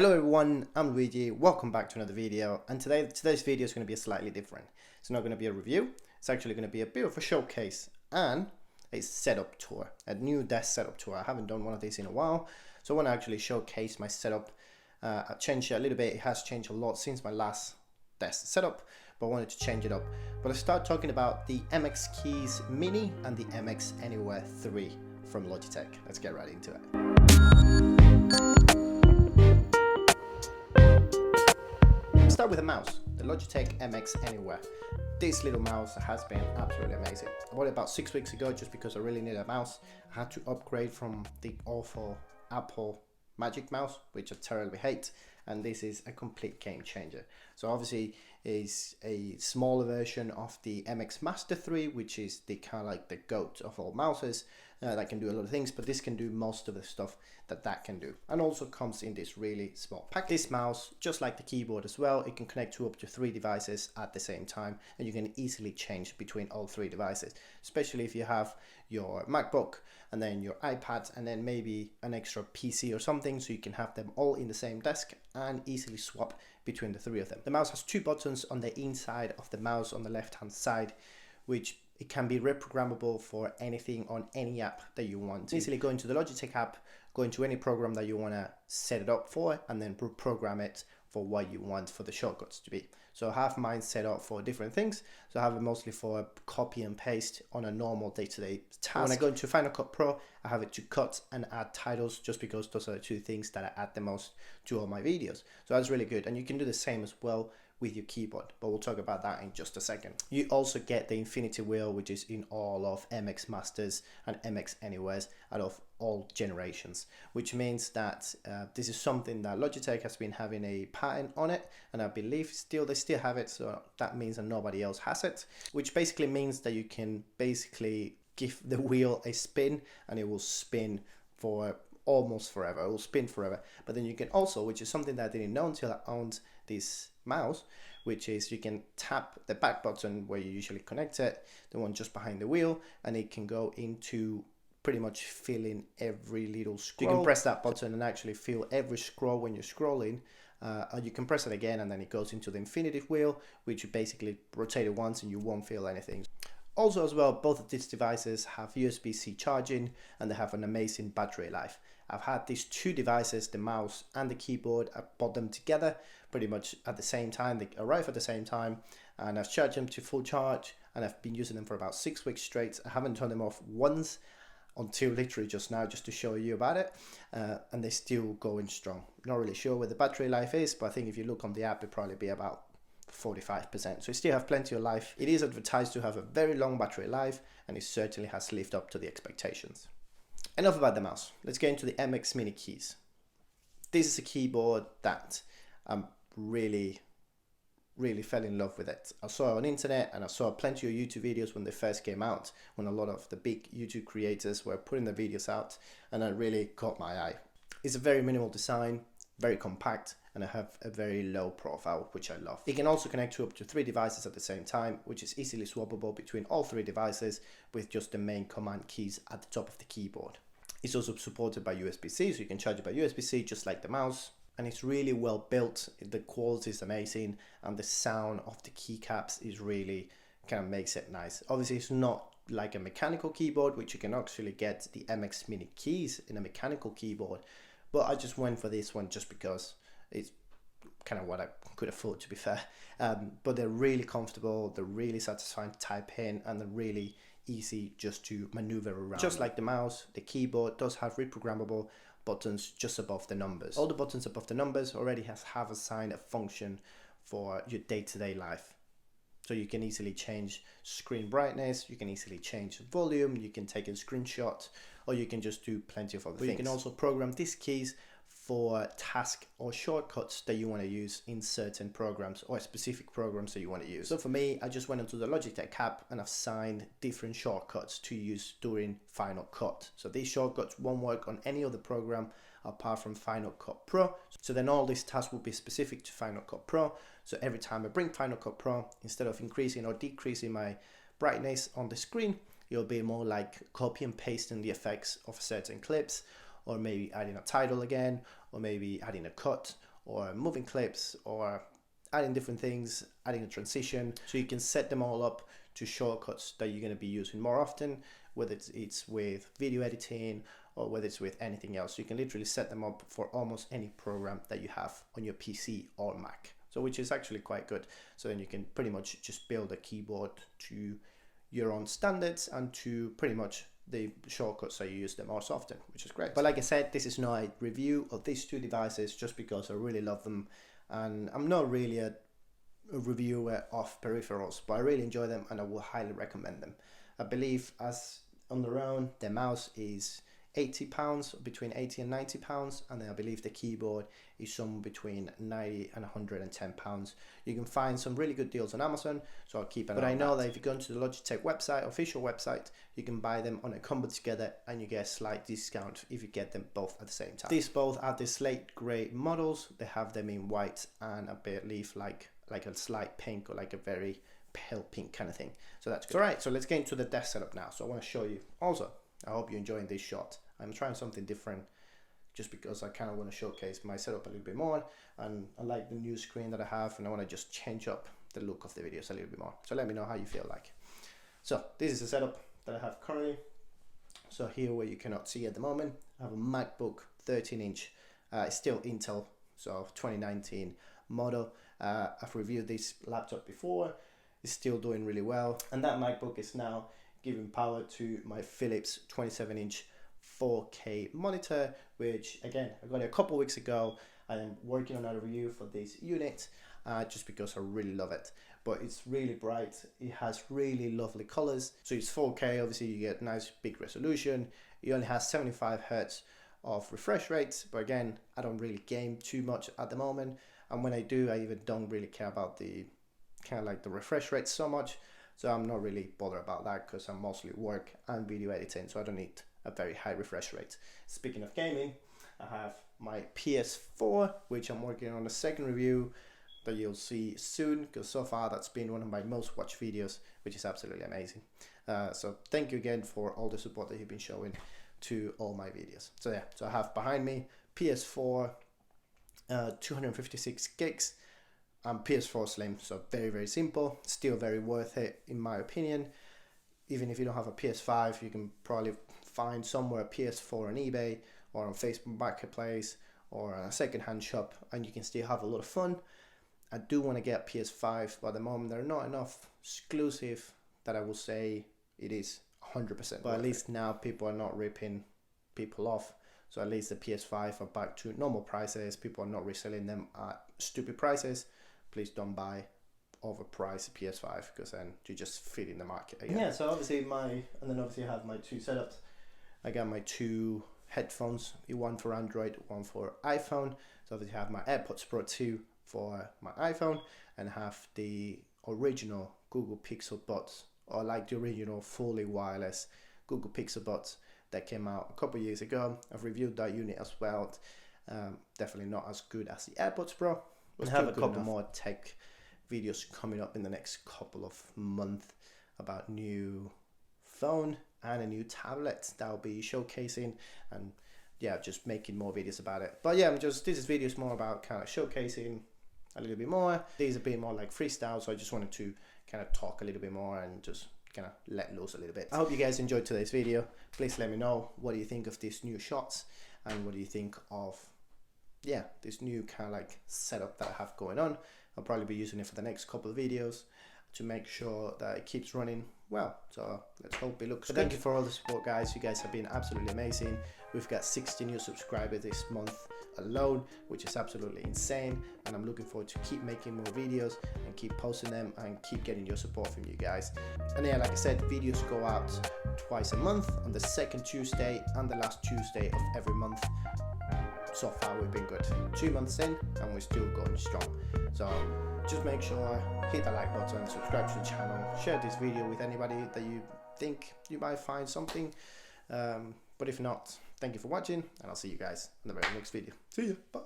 Hello everyone, I'm Luigi, welcome back to another video, and today's video is going to be slightly different. It's not going to be a review, it's actually going to be a bit of a showcase and a setup tour, a new desk setup tour. I haven't done one of these in a while, so I want to actually showcase my setup. I've changed it a little bit, it has changed a lot since my last desk setup, but I wanted to change it up. But let's start talking about the MX Keys Mini and the MX Anywhere 3 from Logitech. Let's get right into it. Start with a mouse, the Logitech MX Anywhere. This little mouse has been absolutely amazing. I bought it about 6 weeks ago just because I really needed a mouse. I had to upgrade from the awful Apple Magic Mouse, which I terribly hate, and this is a complete game changer. So obviously is a smaller version of the MX Master 3, which is the kind of like the goat of all mouses that can do a lot of things, but this can do most of the stuff that can do, and also comes in this really small pack. This mouse, just like the keyboard as well, it can connect to up to 3 devices at the same time, and you can easily change between all 3 devices, especially if you have your MacBook and then your iPad and then maybe an extra PC or something, so you can have them all in the same desk and easily swap between the 3 of them. The mouse has 2 buttons on the inside of the mouse on the left hand side, which it can be reprogrammable for anything on any app that you want. Easily go into the Logitech app, go into any program that you want to set it up for, and then program it for what you want for the shortcuts to be. So I have mine set up for different things. So I have it mostly for copy and paste on a normal day-to-day task. When I go into Final Cut Pro, I have it to cut and add titles, just because those are the 2 things that I add the most to all my videos. So that's really good. And you can do the same as well with your keyboard, but we'll talk about that in just a second. You also get the infinity wheel, which is in all of MX Masters and MX Anywheres out of all generations, which means that this is something that Logitech has been having a patent on it, and I believe they still have it, so that means that nobody else has it, which basically means that you can basically give the wheel a spin and it will spin for almost forever. It will spin forever. But then you can also, which is something that I didn't know until I owned this mouse, which is you can tap the back button where you usually connect it, the one just behind the wheel, and it can go into pretty much filling every little scroll. You can press that button and actually feel every scroll when you're scrolling. And you can press it again and then it goes into the infinity wheel, which you basically rotate it once and you won't feel anything. Also as well, both of these devices have USB-C charging and they have an amazing battery life. I've had these 2 devices, the mouse and the keyboard. I bought them together pretty much at the same time. They arrive at the same time, and I've charged them to full charge, and I've been using them for about 6 weeks straight. I haven't turned them off once until literally just now, just to show you about it, and they're still going strong. Not really sure where the battery life is, but I think if you look on the app, it'll probably be about 45%, so you still have plenty of life. It is advertised to have a very long battery life, and it certainly has lived up to the expectations. Enough about the mouse, let's get into the MX Mini keys. This is a keyboard that I'm really fell in love with it. I saw it on internet and I saw plenty of YouTube videos when they first came out, when a lot of the big YouTube creators were putting their videos out, and it really caught my eye. It's a very minimal design, very compact, and I have a very low profile, which I love. It can also connect to up to 3 devices at the same time, which is easily swappable between all 3 devices with just the main command keys at the top of the keyboard. It's also supported by USB-C, so you can charge it by USB-C just like the mouse, and it's really well built. The quality is amazing, and the sound of the keycaps is really kind of makes it nice. Obviously it's not like a mechanical keyboard, which you can actually get the MX Mini keys in a mechanical keyboard, but I just went for this one just because it's kind of what I could afford, to be fair. But they're really comfortable, they're really satisfying to type in, and they're really easy just to maneuver around. Just like the mouse, the keyboard does have reprogrammable buttons just above the numbers. All the buttons above the numbers already have assigned a function for your day-to-day life. So you can easily change screen brightness, you can easily change volume, you can take a screenshot, or you can just do plenty of other things. You can also program these keys for tasks or shortcuts that you want to use in certain programs or specific programs that you want to use. So for me, I just went into the Logitech app and I've signed different shortcuts to use during Final Cut. So these shortcuts won't work on any other program apart from Final Cut Pro. So then all these tasks will be specific to Final Cut Pro. So every time I bring Final Cut Pro, instead of increasing or decreasing my brightness on the screen, it'll be more like copy and pasting the effects of certain clips, or maybe adding a title again, or maybe adding a cut, or moving clips or adding different things, adding a transition, so you can set them all up to shortcuts that you're going to be using more often, whether it's with video editing or whether it's with anything else. You can literally set them up for almost any program that you have on your PC or Mac, so which is actually quite good. So then you can pretty much just build a keyboard to your own standards and to pretty much the shortcuts that you use the most often, which is great. But like I said, this is not a review of these two devices just because I really love them, and I'm not really a reviewer of peripherals, but I really enjoy them and I will highly recommend them. I believe as on their own, the mouse is £80, between 80 and 90 pounds, and then I believe the keyboard is somewhere between 90 and 110 pounds. You can find some really good deals on Amazon, so I'll keep an eye on that. But I know that if you go into the Logitech website, official website, you can buy them on a combo together and you get a slight discount if you get them both at the same time. These both are the slate grey models. They have them in white and I believe like a slight pink or like a very pale pink kind of thing, so that's good. All right, so let's get into the desk setup now. So I want to show you also, I hope you're enjoying this shot. I'm trying something different just because I kind of want to showcase my setup a little bit more, and I like the new screen that I have and I want to just change up the look of the videos a little bit more. So let me know how you feel like. So this is the setup that I have currently. So here, where you cannot see at the moment, I have a MacBook 13-inch, it's still Intel, so 2019 model. I've reviewed this laptop before, it's still doing really well, and that MacBook is now giving power to my Philips 27-inch 4K monitor, which again I got it a couple weeks ago. I am working on a review for this unit just because I really love it, but it's really bright, it has really lovely colors. So it's 4K, obviously you get nice big resolution, it only has 75 Hz of refresh rates, but again I don't really game too much at the moment, and when I do, I even don't really care about the kind of like the refresh rate so much. So I'm not really bothered about that because I'm mostly work and video editing, so I don't need a very high refresh rate. Speaking of gaming, I have my PS4, which I'm working on a second review that you'll see soon, because so far that's been one of my most watched videos, which is absolutely amazing. So thank you again for all the support that you've been showing to all my videos. So yeah, so I have behind me PS4, 256 gigs, and PS4 Slim, so very simple, still very worth it in my opinion. Even if you don't have a PS5, you can probably find somewhere a PS4 on eBay or on Facebook Marketplace or a second-hand shop, and you can still have a lot of fun. I do want to get a PS5, but at the moment there are not enough exclusive that I will say it is 100%. But at least now people are not ripping people off, so at least the PS5 are back to normal prices. People are not reselling them at stupid prices. Please don't buy overpriced PS5 because then you just fit in the market again. Yeah, so obviously I have my two setups. I got my two headphones, one for Android, one for iPhone. So obviously I have my AirPods Pro 2 for my iPhone, and I have the original Google Pixel Buds, or like the original fully wireless Google Pixel Buds that came out a couple of years ago. I've reviewed that unit as well. Definitely not as good as the AirPods Pro. We'll have a couple more tech videos coming up in the next couple of months about new phone and a new tablet that I'll be showcasing, and yeah, just making more videos about it. But yeah, this video is more about kind of showcasing a little bit more. These are a bit more like freestyle, so I just wanted to kind of talk a little bit more and just kind of let loose a little bit. I hope you guys enjoyed today's video. Please let me know, what do you think of these new shots, and what do you think of this new kind of like setup that I have going on. I'll probably be using it for the next couple of videos to make sure that it keeps running well. So let's hope it looks good. Thank you for all the support, guys. You guys have been absolutely amazing. We've got 60 new subscribers this month alone, which is absolutely insane, and I'm looking forward to keep making more videos and keep posting them and keep getting your support from you guys. And yeah, like I said, videos go out twice a month, on the second Tuesday and the last Tuesday of every month. So far we've been good, 2 months in and we're still going strong. So just make sure, hit the like button, subscribe to the channel, share this video with anybody that you think you might find something. But if not, thank you for watching, and I'll see you guys in the very next video. See ya, bye.